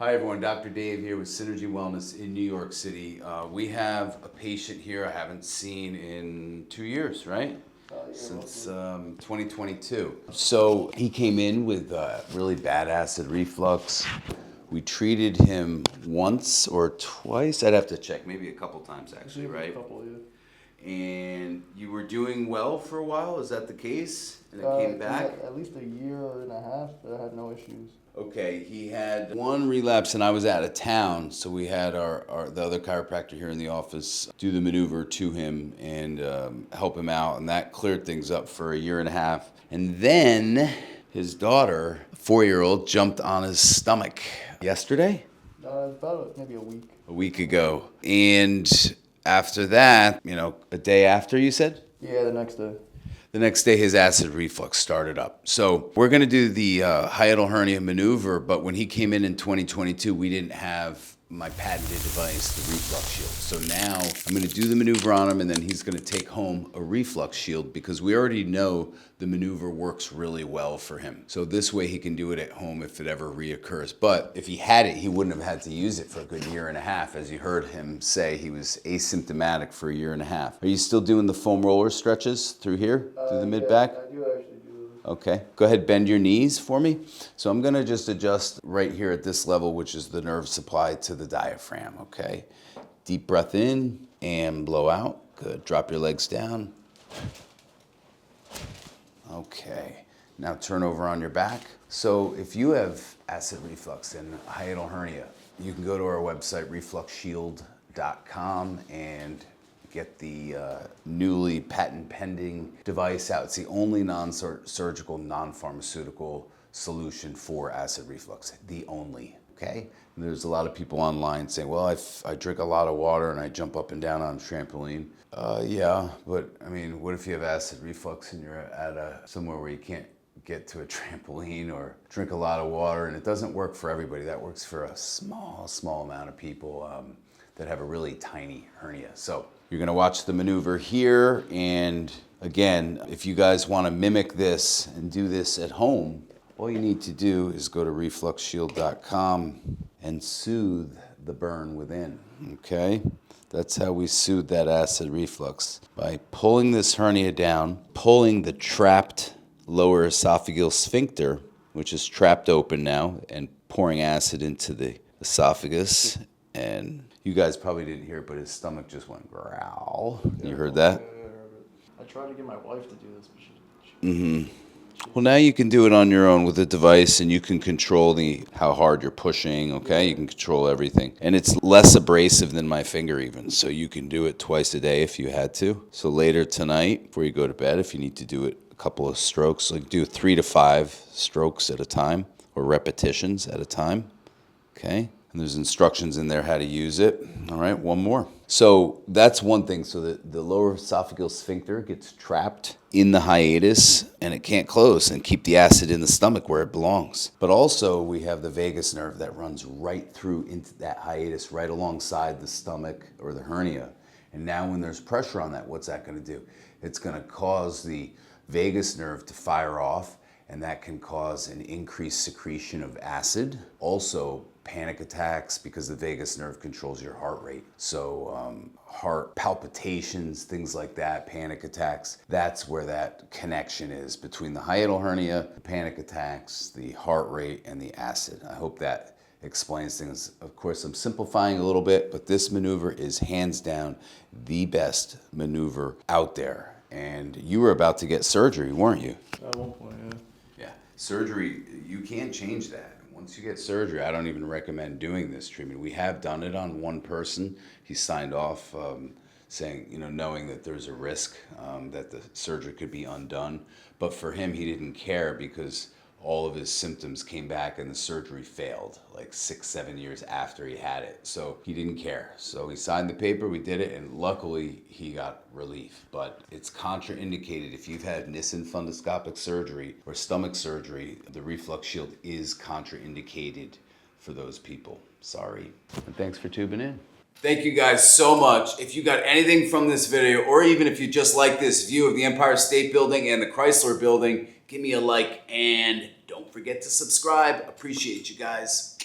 Hi everyone, Dr. Dave here with Synergy Wellness in New York City. We have a patient here I haven't seen in 2 years, right? Since 2022. So he came in with really bad acid reflux. We treated him once or twice. I'd have to check, maybe a couple times actually, right? A couple, yeah. And you were doing well for a while, is that the case? And it came back? Yeah, at least a year and a half, but I had no issues. Okay, he had one relapse and I was out of town, so we had the other chiropractor here in the office do the maneuver to him and help him out, and that cleared things up for a year and a half. And then his daughter, a 4-year-old, jumped on his stomach yesterday? About maybe a week. A week ago. And after that, a day after, you said? Yeah, the next day. The next day, his acid reflux started up. So we're going to do the hiatal hernia maneuver, but when he came in 2022, we didn't have my patented device, the Reflux Shield. So now I'm going to do the maneuver on him, and then he's going to take home a Reflux Shield because we already know the maneuver works really well for him. So this way he can do it at home if it ever reoccurs. But if he had it, he wouldn't have had to use it for a good year and a half. As you heard him say, he was asymptomatic for a year and a half. Are you still doing the foam roller stretches through here, through the mid-back? I do actually do. Okay, go ahead, bend your knees for me. So I'm gonna just adjust right here at this level, which is the nerve supply to the diaphragm, okay? Deep breath in and blow out. Good, drop your legs down. Okay, now turn over on your back. So if you have acid reflux and hiatal hernia, you can go to our website, refluxshield.com, and get the newly patent pending device out. It's the only non-surgical, non-pharmaceutical solution for acid reflux, the only, okay? And there's a lot of people online saying, well, I drink a lot of water and I jump up and down on a trampoline. Yeah, but I mean, what if you have acid reflux and you're at somewhere where you can't get to a trampoline or drink a lot of water? And it doesn't work for everybody. That works for a small amount of people that have a really tiny hernia. So you're gonna watch the maneuver here, and again, if you guys wanna mimic this and do this at home, all you need to do is go to refluxshield.com and soothe the burn within, okay? That's how we soothe that acid reflux. By pulling this hernia down, pulling the trapped lower esophageal sphincter, which is trapped open now, and pouring acid into the esophagus. And you guys probably didn't hear it, but his stomach just went growl. You heard that? I tried to get my wife to do this, but she Well, now you can do it on your own with a device, and you can control how hard you're pushing, okay? You can control everything. And it's less abrasive than my finger even, so you can do it twice a day if you had to. So later tonight, before you go to bed, if you need to do it a couple of strokes, like do 3 to 5 strokes at a time, or repetitions at a time, okay? And there's instructions in there how to use it. All right, one more. So that's one thing. So the lower esophageal sphincter gets trapped in the hiatus and it can't close and keep the acid in the stomach where it belongs. But also we have the vagus nerve that runs right through into that hiatus, right alongside the stomach or the hernia. And now when there's pressure on that, what's that gonna do? It's gonna cause the vagus nerve to fire off, and that can cause an increased secretion of acid. Also, panic attacks, because the vagus nerve controls your heart rate. So heart palpitations, things like that, panic attacks, that's where that connection is between the hiatal hernia, the panic attacks, the heart rate, and the acid. I hope that explains things. Of course, I'm simplifying a little bit, but this maneuver is hands down the best maneuver out there. And you were about to get surgery, weren't you? at one point, yeah. Yeah, surgery, you can't change that. Once you get surgery, I don't even recommend doing this treatment. We have done it on one person. He signed off saying, knowing that there's a risk that the surgery could be undone. But for him, he didn't care because all of his symptoms came back and the surgery failed like 6-7 years after he had it. So he didn't care. So he signed the paper, we did it, and luckily he got relief. But it's contraindicated if you've had Nissen fundoscopic surgery or stomach surgery. The Reflux Shield is contraindicated for those people. Sorry. And thanks for tubing in. Thank you guys so much. If you got anything from this video, or even if you just like this view of the Empire State Building and the Chrysler Building, give me a like and don't forget to subscribe. Appreciate you guys.